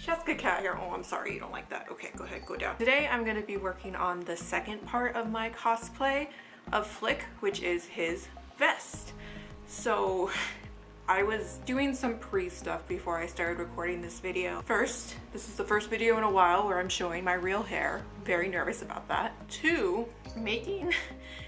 Jessica cat here. Oh, I'm sorry you don't like that. Okay, go ahead, go down. Today I'm going to be working on the second part of my cosplay of Flick, which is his vest. So I was doing some pre-stuff before I started recording this video. First, this is the first video in a while where I'm showing my real hair. Very nervous about that. Two, making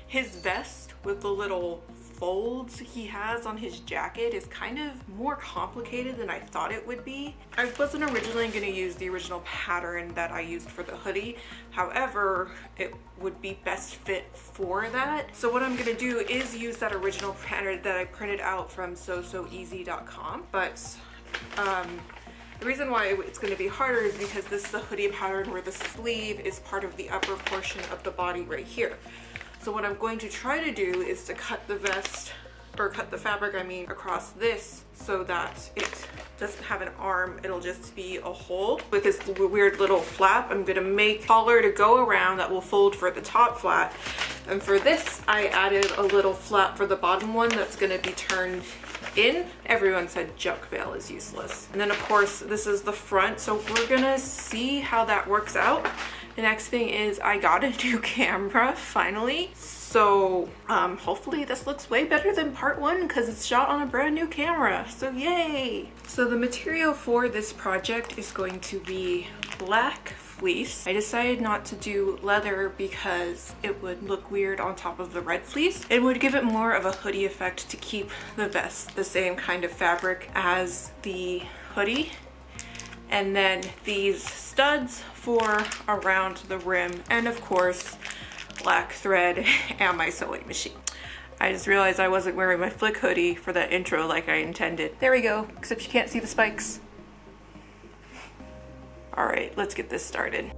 his vest with the little folds he has on his jacket is kind of more complicated than I thought it would be. I wasn't originally going to use the original pattern that I used for the hoodie. However, it would be best fit for that. So what I'm going to do is use that original pattern that I printed out from soeasy.com. But the reason why it's going to be harder is because this is a hoodie pattern where the sleeve is part of the upper portion of the body right here. So what I'm going to try to do is to cut the vest, or cut the fabric, I mean, across this so that it doesn't have an arm. It'll just be a hole with this weird little flap. I'm gonna make collar to go around that will fold for the top flat. And for this, I added a little flap for the bottom one that's gonna be turned in. Everyone said junk veil is useless. And then of course, this is the front. So we're gonna see how that works out. The next thing is I got a new camera finally. So hopefully this looks way better than part one because it's shot on a brand new camera. So yay! So the material for this project is going to be black fleece. I decided not to do leather because it would look weird on top of the red fleece. It would give it more of a hoodie effect to keep the vest the same kind of fabric as the hoodie. And then these studs for around the rim, and of course black thread and my sewing machine. I just realized I wasn't wearing my Flick hoodie for that intro like I intended. There we go, except you can't see the spikes. All right, let's get this started.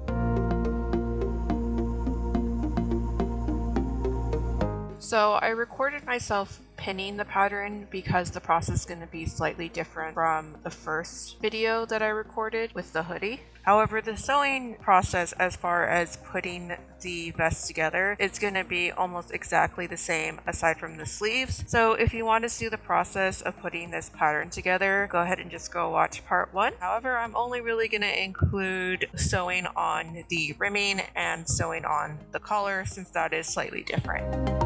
So I recorded myself pinning the pattern because the process is going to be slightly different from the first video that I recorded with the hoodie. However, the sewing process as far as putting the vest together is going to be almost exactly the same aside from the sleeves. So if you want to see the process of putting this pattern together, go ahead and just go watch part one. However, I'm only really going to include sewing on the rimming and sewing on the collar since that is slightly different.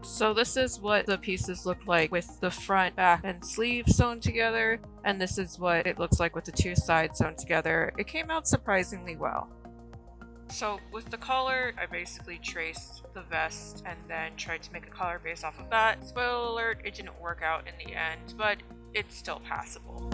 So this is what the pieces look like with the front, back, and sleeve sewn together, and this is what it looks like with the two sides sewn together. It came out surprisingly well. So with the collar, I basically traced the vest and then tried to make a collar based off of that. Spoiler alert, it didn't work out in the end, but it's still passable.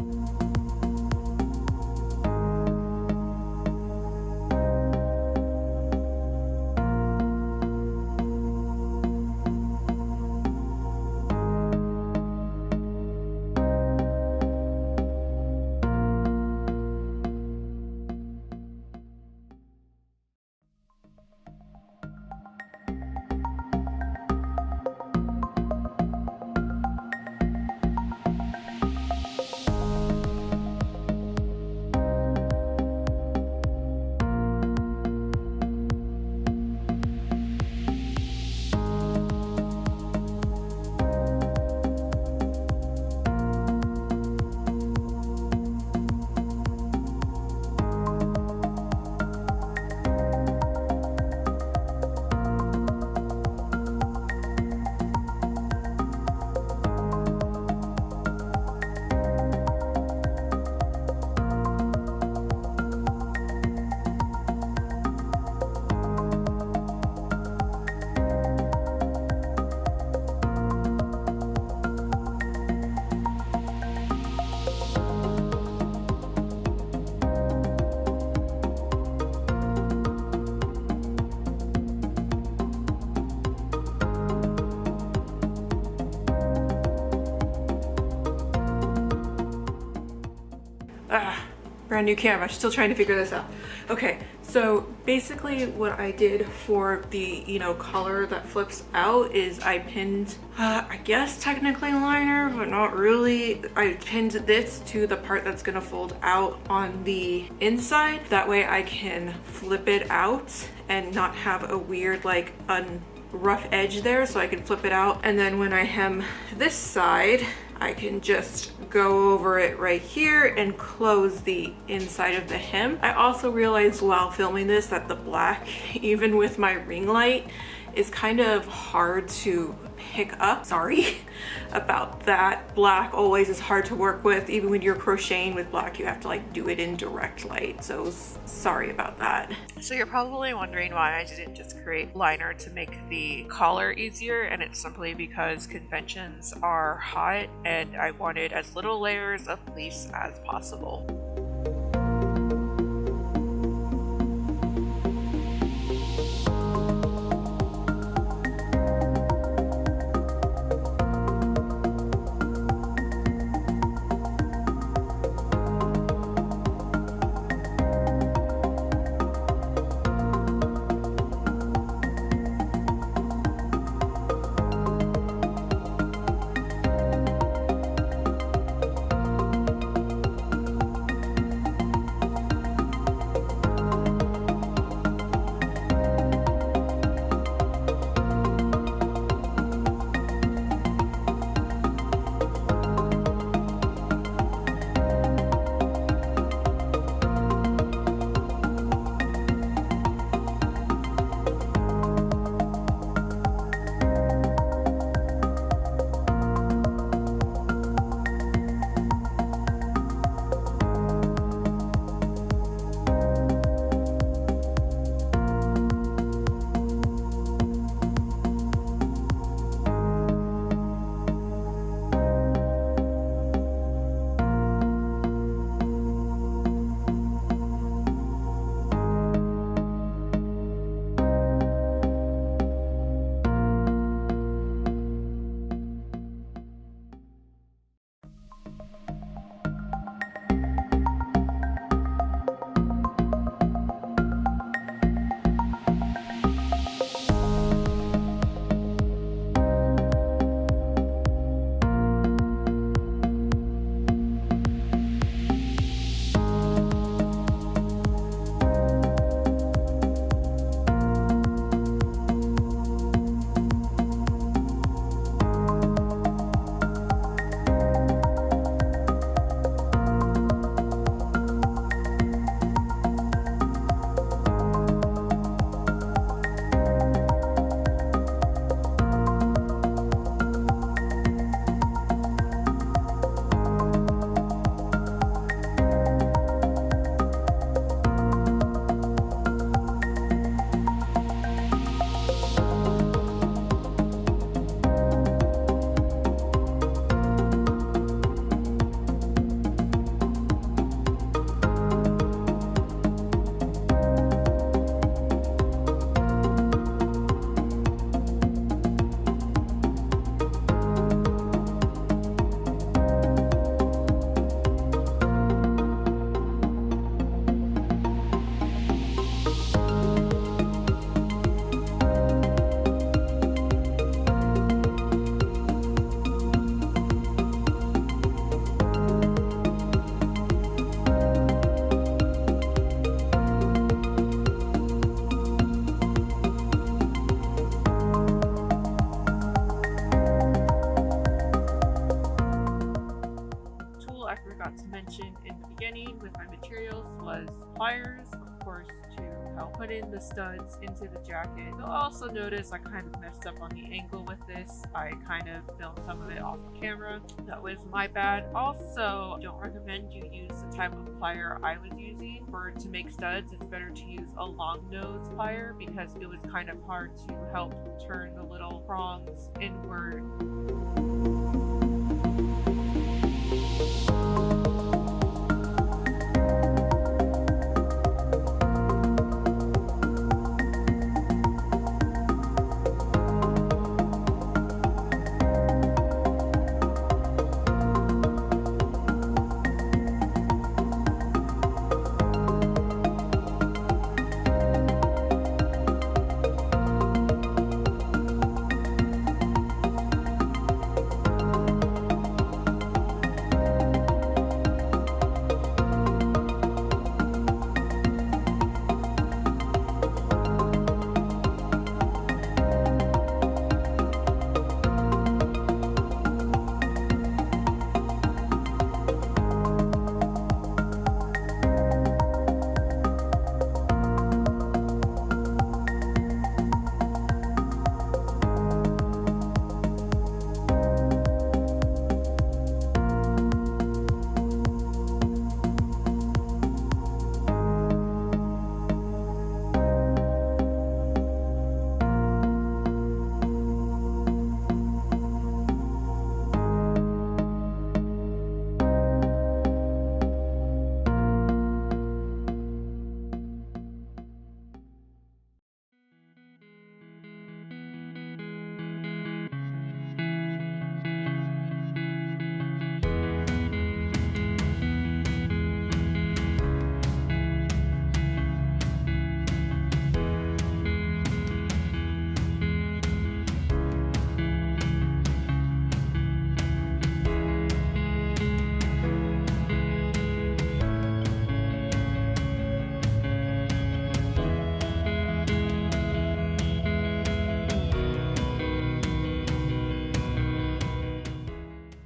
Brand new camera, still trying to figure this out. Okay, So basically what I did for the, collar that flips out is I pinned, I guess technically liner, but not really. I pinned this to the part that's gonna fold out on the inside. That way I can flip it out and not have a weird like rough edge there, so I can flip it out. And then when I hem this side, I can just go over it right here and close the inside of the hem. I also realized while filming this that the black, even with my ring light, is kind of hard to pick up. Sorry about that. Black always is hard to work with. Even when you're crocheting with black, you have to like do it in direct light. So sorry about that. So you're probably wondering why I didn't just create liner to make the collar easier, and it's simply because conventions are hot and I wanted as little layers of fleece as possible. pliers, of course, to help put in the studs into the jacket. You'll also notice I kind of messed up on the angle with this. I kind of filmed some of it off camera. That was my bad. Also, don't recommend you use the type of plier I was using. To make studs, it's better to use a long nose plier because it was kind of hard to help turn the little prongs inward.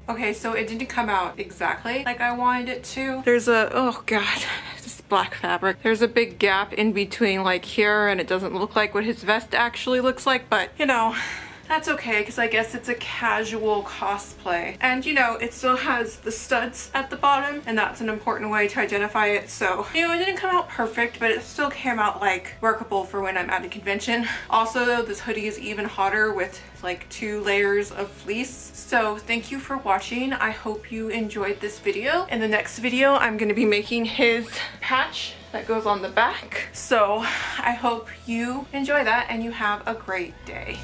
Okay, so it didn't come out exactly like I wanted it to. There's a, oh god, this black fabric. There's a big gap in between like here, and it doesn't look like what his vest actually looks like, but you know, that's okay, because I guess it's a casual cosplay. And you know, it still has the studs at the bottom, and that's an important way to identify it. So, you know, it didn't come out perfect, but it still came out like workable for when I'm at a convention. Also though, this hoodie is even hotter with like 2 layers of fleece. So thank you for watching. I hope you enjoyed this video. In the next video, I'm gonna be making his patch that goes on the back. So I hope you enjoy that and you have a great day.